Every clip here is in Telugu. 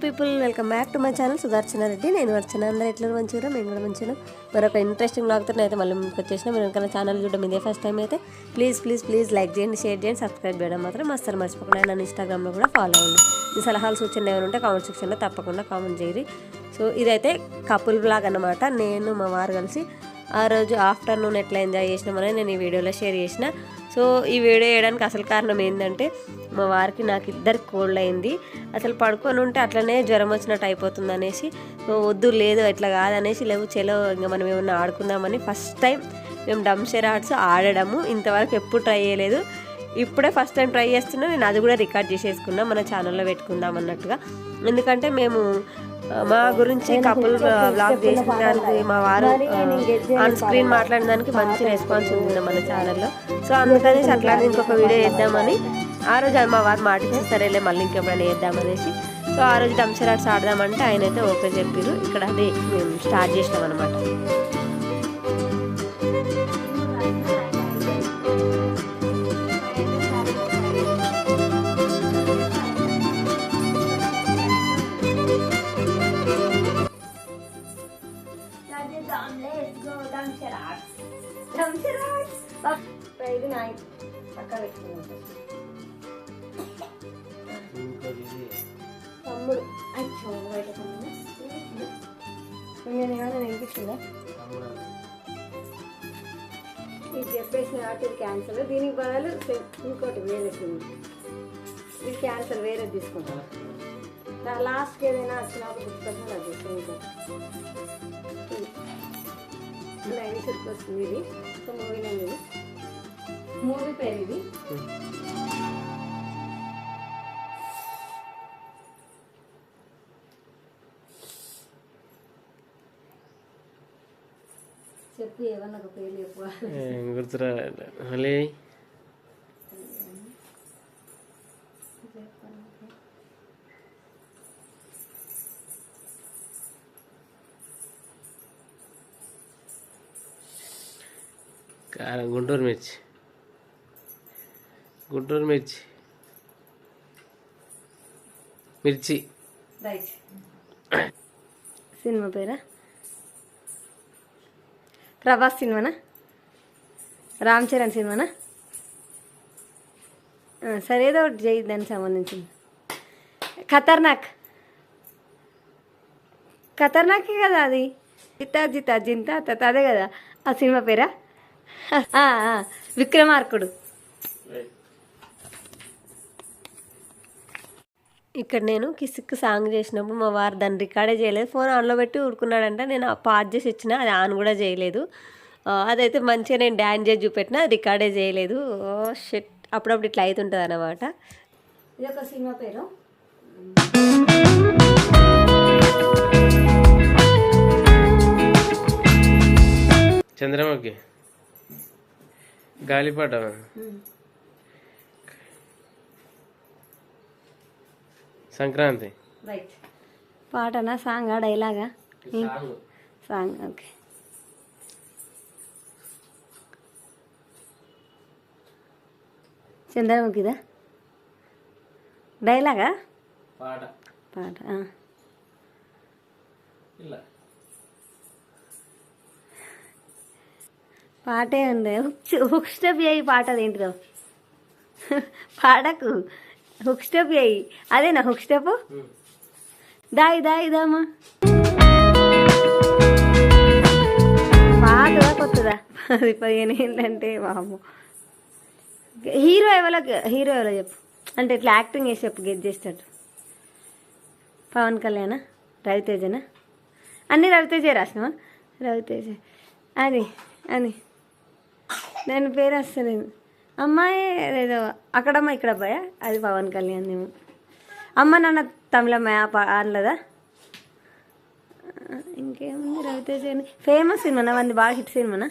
People, welcome back to my channel Sudarshana Reddy. నేను వచ్చాను, అందరూ ఎట్లా మంచిగా, మేము కూడా మంచిగా. మరొక ఇంట్రెస్టింగ్ బ్లాగ్తో అయితే మళ్ళీ మీకు వచ్చేసిన. మీరు ఇంకా ఛానల్ చూడడం ఇదే ఫస్ట్ టైం అయితే ప్లీజ్ లైక్ చేయండి, షేర్ చేయండి, సబ్స్క్రైబ్ చేయడం మాత్రం అస్సలు మర్చిపోకుండా. నన్ను ఇన్స్టాగ్రామ్లో కూడా ఫాలో అవ్వండి. మీ సలహాలు సూచనలు ఏమైనా ఉంటే కామెంట్ సెక్షన్లో తప్పకుండా కామెంట్ చేయరు. సో ఇదైతే కపుల్ బ్లాగ్ అన్నమాట. నేను మా వారు కలిసి ఆ రోజు ఆఫ్టర్నూన్ ఎట్లా ఎంజాయ్ చేసినామని నేను ఈ వీడియోలో షేర్ చేసిన. సో ఈ వీడియో వేయడానికి అసలు కారణం ఏంటంటే మా వారికి నాకు ఇద్దరికి కోల్డ్ అయింది. అసలు పడుకొని ఉంటే అట్లనే జ్వరం వచ్చినట్టు అయిపోతుంది అనేసి, వద్దు లేదు ఇట్లా కాదనేసి, లేవు చలో ఇంకా మనం ఏమన్నా ఆడుకుందామని ఫస్ట్ టైం మేము డంషర్ ఆర్ట్స్ ఆడడము. ఇంతవరకు ఎప్పుడు ట్రై చేయలేదు, ఇప్పుడే ఫస్ట్ టైం ట్రై చేస్తున్నా. నేను అది కూడా రికార్డ్ చేసేసుకున్నా, మన ఛానల్లో పెట్టుకుందాం అన్నట్టుగా. ఎందుకంటే మేము మా గురించి కపుల్ వ్లాగ్ చేసిన దానికి మా వారు ఆన్ స్క్రీన్ మాట్లాడిన దానికి మంచి రెస్పాన్స్ ఉంది మన ఛానల్లో. సో అందుకని అట్లా ఇంకొక వీడియో చేద్దామని ఆ రోజు మా వారు మాట ఇచ్చి సరేలే మళ్ళీ ఇంకెప్పుడైనా చేద్దామనేసి. సో ఆ రోజు డంషర్ ఆర్ట్స్ ఆడదామంటే ఆయన అయితే ఓకే చెప్పారు. ఇక్కడ అది మేము స్టార్ట్ చేసినాం అనమాట. తమ్ముడు వినిపిస్తుందా? ఇది చెప్పేసిన కాబట్టి ఇది క్యాన్సర్. దీనికి బదులు ఇంకోటి వేరే ఇది క్యాన్సర్ వేరే తీసుకుంటాం. లాస్ట్కి ఏదైనా వచ్చినప్పుడు గుర్తుపెట్టిన అది లైన్ సెట్కి వస్తుంది. ఇది సో మూవీ పేరు ఇది. చెప్పు ఏమన్నా ఒక పేరు చెప్పు. గుర్తురా మళ్ళీ కారం గుంటూరు మిర్చి రైట్. సినిమా పేరా? ప్రభాస్ సినిమానా? రామ్ చరణ్ సినిమానా? సరే ఏదో ఒకటి చేయి దానికి సంబంధించింది. ఖతర్నాకే కదా అది. జితా జింతా తత అదే కదా ఆ సినిమా పేరా? విక్రమార్కుడు. ఇక్కడ నేను కిసిక్ సాంగ్ చేసినప్పుడు మా వారు దాన్ని రికార్డే చేయలేదు, ఫోన్ ఆన్లో పెట్టి ఊరుకున్నాడంట. నేను పాజ్ చేసి ఇచ్చిన, అది ఆన్ కూడా చేయలేదు. అదైతే మంచిగా నేను డ్యాన్స్ చేసి చూపెట్టినా, రికార్డే చేయలేదు. షిట్, అప్పుడప్పుడు ఇట్లా అవుతుంటుంది అన్నమాట. ఇది ఒక సినిమా పేరు. చంద్రముఖి గాలిపాట. సంక్రాంతి. రైట్. పాటనా సాంగా డైలాగా? సాంగ్. ఓకే. చంద్రముఖిదా డైలాగా? పాట. పాటే ఉంది. హుక్ స్టెప్ చేయి. పాట అదేంటిదో పాటకు హుక్ స్టెప్ చేయి. అదేనా హుక్ స్టెప్? దామా పాతదా కొత్తదా? 15 ఏంటంటే బాబు. హీరో ఎవరో చెప్పు, అంటే ఇట్లా యాక్టింగ్ చేసి చెప్పు, గెట్ చేస్తాడు. పవన్ కళ్యాణ్, రవితేజనా? అన్నీ రవితేజ రాసినావా? రవితేజ అది దాని పేరు వస్తలేదు. అమ్మాయి ఏదో అక్కడమ్మ ఇక్కడ అబ్బాయా? అది పవన్ కళ్యాణ్ ఏమో. అమ్మ నాన్న తమిళమ్మాయ అనలేదా? ఇంకేముంది రవితేజ. ఫేమస్ సినిమానా? వంది బాగా హిట్ సినిమానా?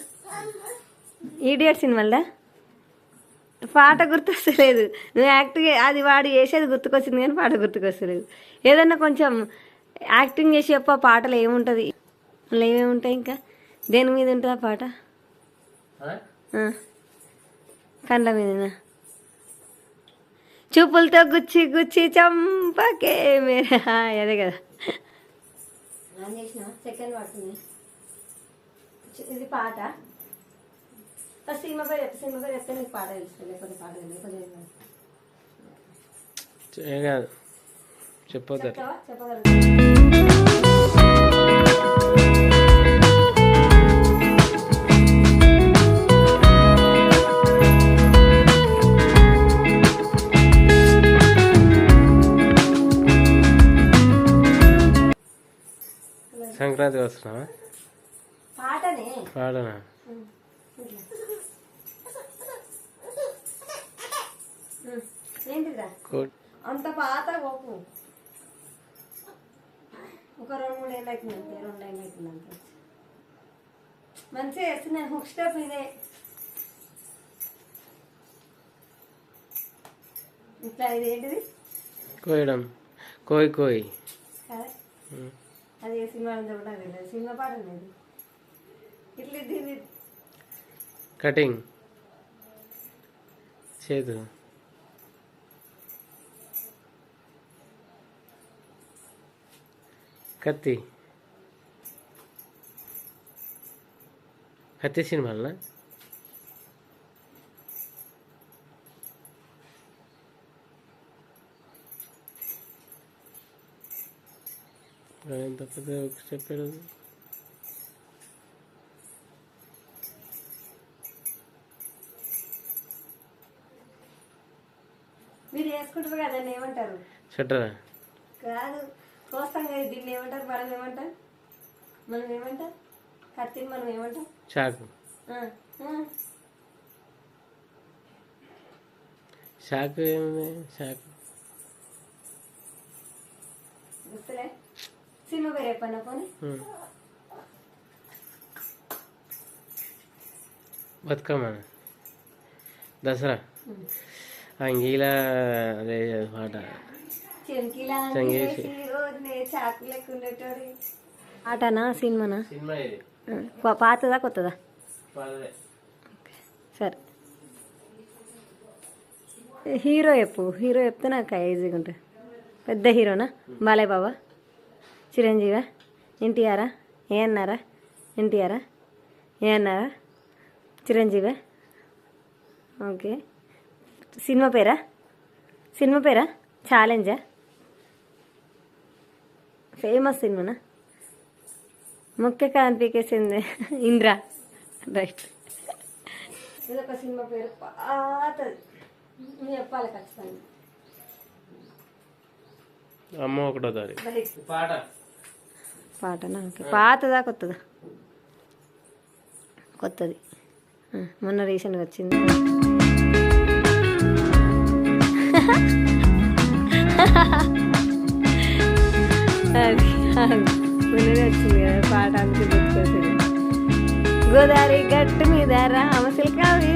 ఈడియట్ సినిమాలదా? పాట గుర్తొస్తలేదు. నువ్వు యాక్టింగ్ అది వాడు చేసేది గుర్తుకొచ్చింది కానీ పాట గుర్తుకొస్తలేదు. ఏదన్నా కొంచెం యాక్టింగ్ చేసి చెప్ప. పాటలు ఏముంటుంది? ఏమేముంటాయి ఇంకా? దేని మీద ఉంటుంది ఆ పాట? కండ్ల మీదనా? చూపులతో గుచ్చి గుచ్చి చంపకే మేరే హాయ్ అదే కదా ఆన్ చేసిన సెకండ్ పడుతుంది ఇది పాట ఫస్ట్ సినిమా పేరు చెప్తే నీకు పాట తెలుస్తుంది లేకపోతే పాట లేకపోతే ఏం కాదు చెప్పొద్దు చెప్పగలరు సంక్రాంతి వస్తున్నావా పాటనే పాడనా ఏంటిదా అంత పాత గోపు ఒక 2-3 ఏళ్ళు అవుతుంది అంతే 2 ఏళ్ళు అవుతుంది అంతే మంచిగా చేస్తున్నాను హుక్ స్టెప్ ఇదే ఇట్లా ఇది ఏంటిది కోయడం కోయి కోయి కదా అది ఏ సినిమా ఉందో కూడా తెలియదు సినిమా పాట లేదు ఇట్లా ఇది కటింగ్ చేతు కత్తి కత్తి సినిమాలనా ఎంత పెద్ద చెప్పాడు మీరు వేసుకుంటారు కదా ఏమంటారు షట్టరా కాదు కోస్తాం కదా దీన్ని ఏమంటారు మనం ఏమంటాం కత్తిని మనం ఏమంటాం చాకు చాకు ఏముంది చాకు గుర్తులే సినిమా పేరు చెప్పన్నా పోనీ బతుకమ్మ దసరా అంగీలా అదే పాట చాకు లెక్క ఉండేటోడు ఆటనా సినిమానా సినిమా ఇది పాతదా కొత్తదా సరే హీరో చెప్తే నాకు ఈజీగా ఉంటుంది పెద్ద హీరోనా బాలయ్య బాబా చిరంజీవా ఎన్టీఆరా ఏఎన్నారా చిరంజీవా ఓకే సినిమా పేరా ఛాలెంజా ఫేమస్ సినిమానా ముఖ్య కాన్పికేసింది ఇంద్ర రైట్ ఇదొక సినిమా పేరు పాతది నువ్వు చెప్పాలి ఖచ్చితంగా అమ్మ ఒకటో తారీఖు పాటనా ఓకే పాతదా కొత్తది మొన్న రీసెంట్గా వచ్చింది మొన్ననే వచ్చింది కదా పాట అందుకు గుర్తుకొచ్చింది గోదావరి గట్టు మీద రామశిల్ కావి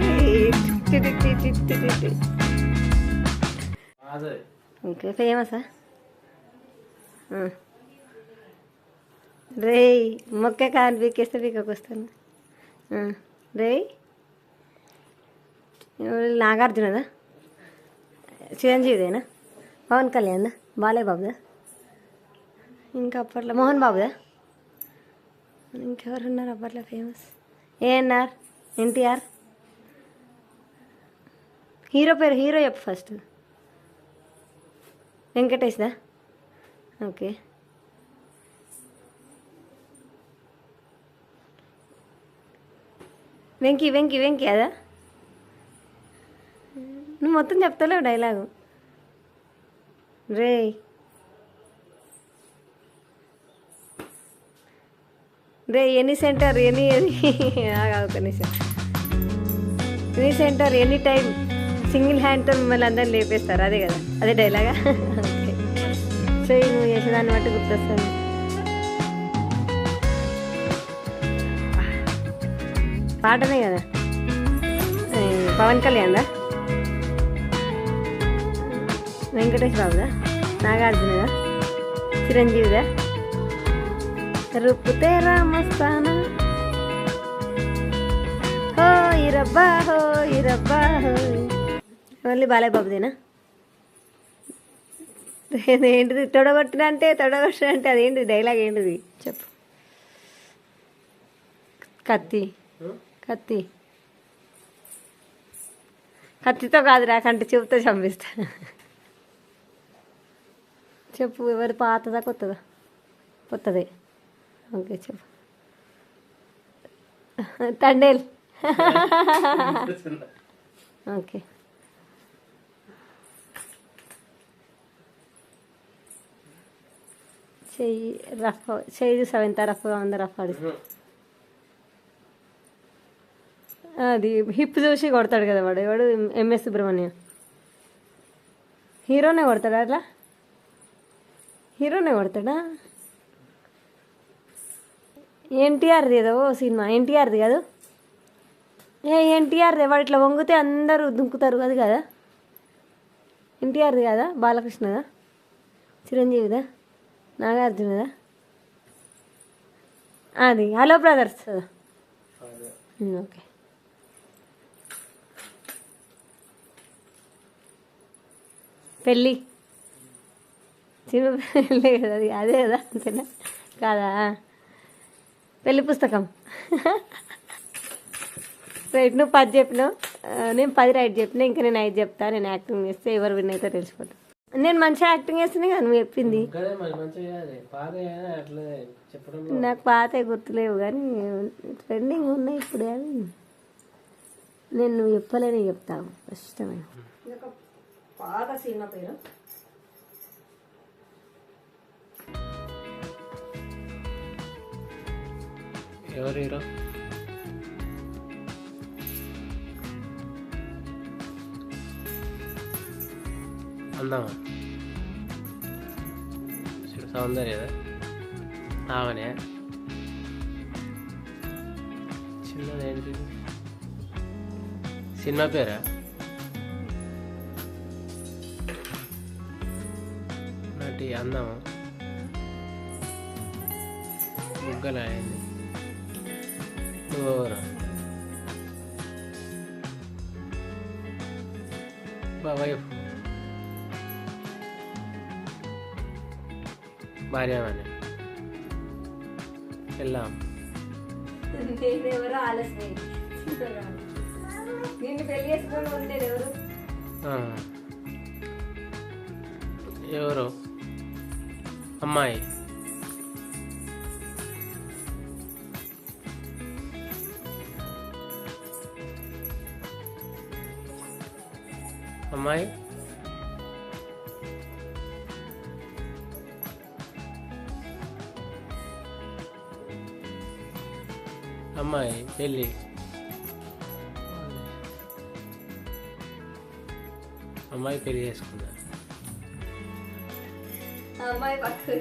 ఓకే ఫేమసా రేయ్ మొక్క కాని పీకేస్తే పీకకొస్తాను రేయ్ నాగార్జునదా చిరంజీవిదేనా పవన్ కళ్యాణ్దా బాలయ్య బాబుదా ఇంకా అప్పట్లో మోహన్ బాబుదా ఇంకెవరున్నారు అప్పట్లో ఫేమస్ ఏఎన్ఆర్ ఎన్టీఆర్ హీరో చెప్పు ఫస్ట్ వెంకటేష్దా ఓకే వెంకీ అదా నువ్వు మొత్తం చెప్తాలేవు డైలాగు రే ఎనీ సెంటర్ ఎనీ ఒక నిమిషం any centre any time single హ్యాండ్తో మిమ్మల్ని అందరిని లేపేస్తారు అదే కదా అదే డైలాగా ఓకే సో నువ్వు చేసేదాన్ని బట్టి గుర్తొస్తాను పాటనే కదా పవన్ కళ్యాణ్దా వెంకటేష్ బాబుదా నాగార్జునదా చిరంజీవిదా రూపు తేరా మస్తానా హో ఇరబ్బా మళ్ళీ బాలయ్య బాబుదేనా ఏంటిది తొడగొట్టిన అంటే తొడగొట్టిన అంటే అదేంటి డైలాగ్ ఏంటిది చెప్పు. కత్తి కత్తి కత్తితో కాదురా కంటి చూపుతో చంపిస్తా. చెప్పు ఎవరు పాతదా కొత్తదా? కొత్తదే. ఓకే చెప్పు. తండేల్. ఓకే. చెయ్యి రఫ్ చెయ్యి చూసావు ఎంత రఫ్గా ఉందో రఫ్ ఆడి. అది హిప్ చూసి కొడతాడు కదా వాడు. వాడు ఎంఎస్ సుబ్రహ్మణ్యం హీరోనే కొడతాడా అట్లా? హీరోనే కొడతాడా? ఎన్టీఆర్ది ఏదో సినిమా ఎన్టీఆర్ది కాదు. ఎన్టీఆర్ది వాడు ఇట్లా వంగితే అందరూ దుంకుతారు అది కదా? ఎన్టీఆర్ది కదా? బాలకృష్ణదా? చిరంజీవిదా? నాగార్జునదా? అది హలో బ్రదర్స్. ఓకే. పెళ్ళి చిన్న పెళ్ళి కదా అది, అదే కదా అంతేనా కాదా? పెళ్ళి పుస్తకం. రైట్, నువ్వు 10 చెప్పినావు, నేను 10 రైట్ చెప్పినా. ఇంకా నేను 5 చెప్తా. నేను యాక్టింగ్ చేస్తే ఎవరు విన్ అయితే తెలిసిపోతా. నేను మంచిగా యాక్టింగ్ చేస్తున్నా కదా నువ్వు చెప్పింది. నాకు పాత గుర్తులేవు కానీ ట్రెండింగ్ ఉన్నాయి ఇప్పుడు. కానీ నేను నువ్వు చెప్పలేని చెప్తాను కష్టమైన పాత సినిమా పేరు. ఎవరు హీరో? అందామా సౌందర్యదా? ఆవనే చిన్నదేంటి సినిమా పేరా? నటి అందామా? ముగ్గల అయింది. నువ్వెవరు? వైఫ్ భార్యమని వెళ్ళాం. ఎవరు ఆలస్యం నిన్ను పెళ్లి చేసుకుని ఉండేది ఎవరు? ఎవరు? అమ్మాయి. అమ్మాయి అమ్మాయి పెళ్ళి. అమ్మాయి పెళ్లి చేసుకున్నా. అమ్మాయి పక్కన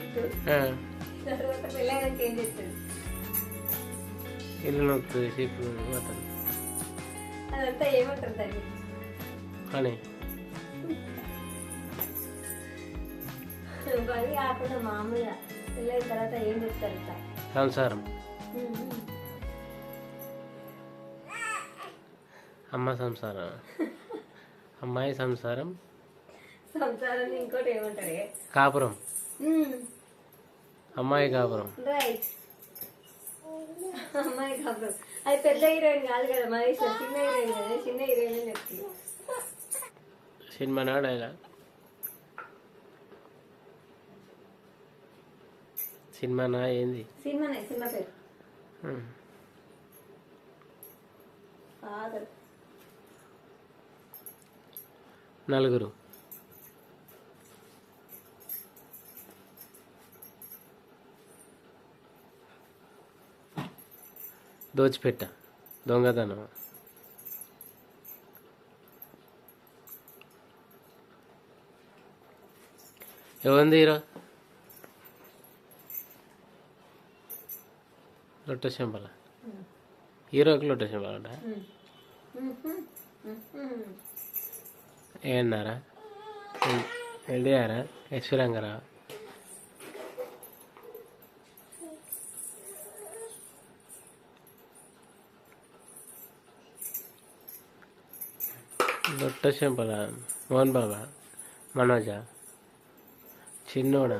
తర్వాత పెళ్ళైనాక ఏం చేస్తాడు? ఇల్లు నొక్కుతుంది, చీపు పోతాడు. అదంతా ఏమంటారు దాన్ని? అని పని కాకుండా మామూలుగా పెళ్ళైన తర్వాత ఏం చెప్తారు? సంసారం. అమ్మ సంసారం, అమ్మాయి సంసారం, సంసారాన్ని ఇంకోటి ఏమంటారు? కాపురం. అమ్మాయి కాపురం. రైట్, అమ్మాయి కాపురం. అది పెద్ద హీరోయిన్ కాదు కదా మహేష్, చిన్న హీరోయిన్ కదా. చిన్న హీరోయిన్ అని చెప్తుంది. సినిమా నాడైలా సినిమా నా ఏంది? సినిమా పేరు ఫాదర్. నలుగురు. దోచిపెట్ట, దొంగతనం. ఎవరిది హీరో? లొట్ట చెంపల హీరోకి లొట్ట చెంపలంట. ఏమన్నారా? ఎన్టీఆర్, ఎస్వి రంగారావు. లొట్ట చెంపల మోహన్ బాబా, మనోజ, చిన్నోడా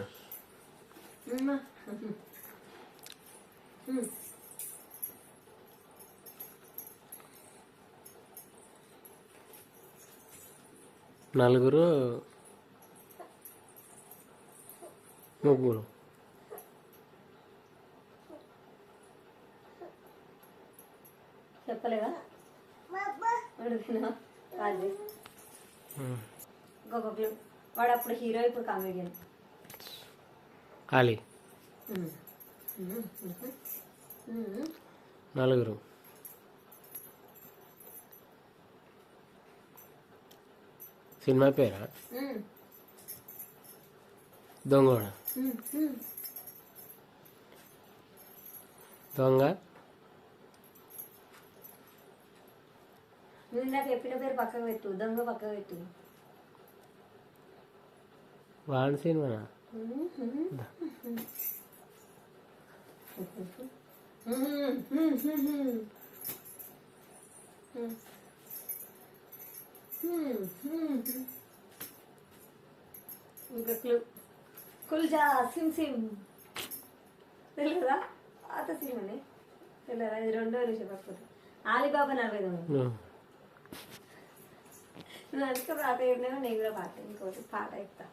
నలుగురు ముగ్గురు చెప్పలేదా అడుగుతున్నా కాదు ఇంకొకరు వాడు అప్పుడు హీరో ఇప్పుడు కామెడియన్ ఖాళీ నలుగురు సినిమా పేరా దొంగోడ దొంగ నువ్వు ఇందాక చెప్పిన పేరు పక్కకు పెట్టు దొంగ పక్కకు పెట్టు వాడి సినిమానా ఇంకా కుల్జా సిమ్ సిమ్ తెలియదా పాత సినిమానే తెలియదా ఇది 2వ నిమిషం పక్కన ఆలీబాబా 49 నువ్వు అందుకే పాట చెప్పినా నేను కూడా పాట ఇంకోటి పాట చెప్తా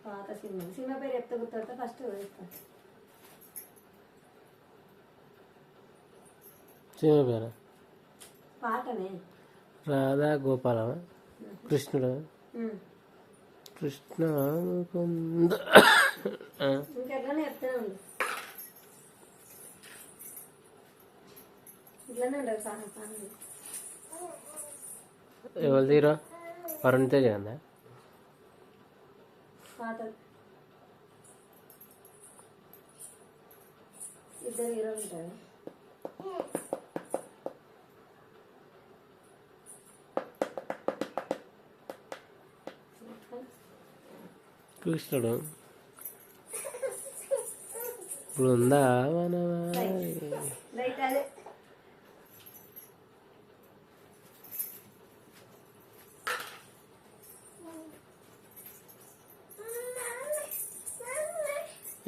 పాత సినిమా పేరు చెప్తే గుర్తుంటే ఫస్ట్ చెప్తాను సినిమా పేరా పాటనే రాధా గోపాలమా కృష్ణుడు కృష్ణ ముకుంద ఇంకెట్లానే చెప్తానే ఉంది ఇట్లానే ఉండదు సాహసం ఎవరు తీరా వరుణ్ తేజ్ కదా పాత ఇద్దరు హీరోలు ఉంటారు కృష్ణుడు బృందావనమా రైట్ అదే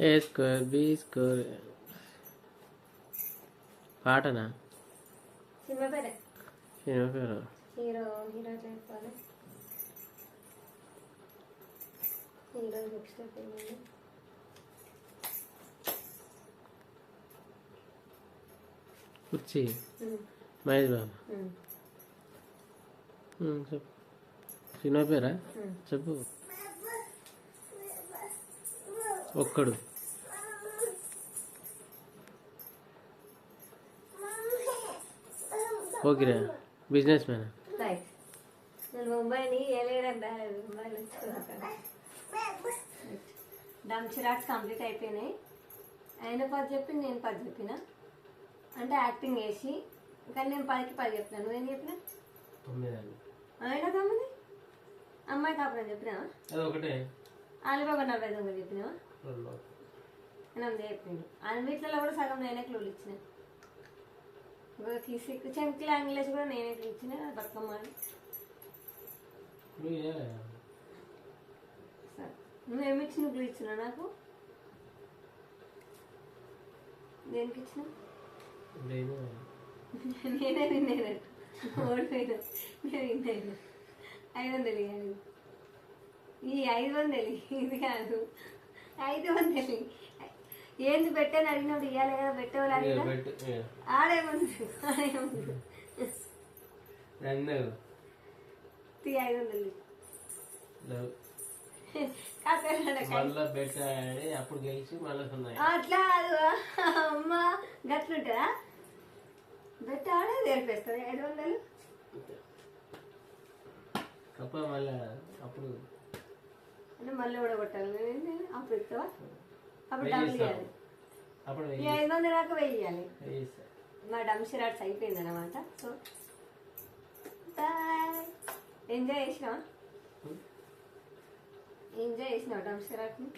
ఏ స్క్వేర్ బి స్క్వేర్ పాటనా సినిమా పేరే సినిమా పేరు హీరో హీరో చెప్పాలి హీరో నెక్స్ట్ అయిపోయింది కుర్చీ మహేష్ బాబు చెప్పు సినిమా పేరా చెప్పు ఒక్కడు ఓకేనా బిజినెస్ మ్యాన్ రైట్ నేను ముంబైని ఏలేడంట ముంబైలో డంచిరాట్స్ కంప్లీట్ అయిపోయినాయి ఆయన 10 చెప్పి నేను 10 చెప్పిన అంటే యాక్టింగ్ వేసి కానీ నేను 10కి 10 చెప్పినా నువ్వేం చెప్పినా 9 ఆయన 9 అమ్మాయి కాపురం చెప్పినా అది ఒకటే ఆలీబాబా 49 చెప్పినావా నేను చెప్పిండు అన్నిట్లలో కూడా సగం నేనే క్లూలు ఇచ్చిన చెంకి లాంగ్వేజ్ కూడా నేనే క్లూ ఇచ్చిన బతుకమ్మ అని సరే నువ్వేమి ఇచ్చిన క్లూ ఇచ్చినా నాకు దేనికి ఇచ్చిన నేనే విన్నేనట్టు ఓడిపోయినా నేను విన్నాను 500 ఇవ్వాలి ఈ 500 ఇది కాదు 500 ఏంది పెట్టని అడిగినప్పుడు ఇవ్వాలి కదా పెట్టేవాళ్ళు అడిగినా ఆడేముంది 500 అప్పుడు గెలిచి మళ్ళీ అట్లా అమ్మ గట్లుంటుందా బెట్ట ఆడే తెలిపేస్తుంది 500 మళ్ళీ అప్పుడు అంటే మళ్ళీ కూడా కొట్టాలి అప్పుడు ఇస్తావా అప్పుడు డబ్బులు ఇవ్వాలి అప్పుడు 500 దాకా వెయ్యాలి మా డంషిరాట్స్ అయిపోయింది అనమాట సో బాయ్ ఎంజాయ్ చేసినావా డంషిరాట్ని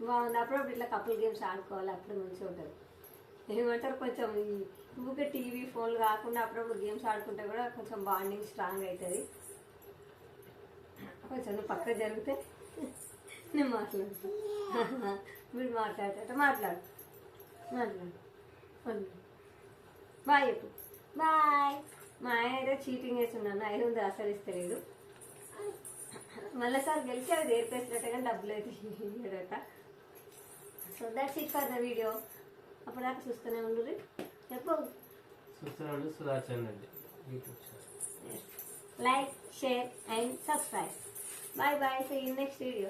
బాగుంది అప్పుడప్పుడు ఇట్లా కపుల్ గేమ్స్ ఆడుకోవాలి అప్పుడు మంచిగా ఉంటుంది ఏమంటారు కొంచెం ఈ ఊరికే టీవీ ఫోన్లు కాకుండా అప్పుడప్పుడు గేమ్స్ ఆడుకుంటే కూడా కొంచెం బాండింగ్ స్ట్రాంగ్ అవుతుంది కొంచెం నువ్వు పక్కన జరిగితే నేను మాట్లాడతా. మీరు మాట్లాడతా మాట్లాడు మాట్లాడు. బాయ్ చెప్పు. బాయ్. మా ఆయన అయితే చీటింగ్ చేస్తున్నాను, 500 అసలు ఇస్తలేడు. మళ్ళీ సార్ గెలిచి అది ఏర్పేసినట్ట కానీ డబ్బులు అయితే ఇయ్యడట. So that's it for the video. అప్పటిదాకా చూస్తూనే ఉండు. చెప్పు. చూస్తున్నాడు Sudarshan Reddy YouTube channel. Like, share and subscribe. Bye bye. See you in next video.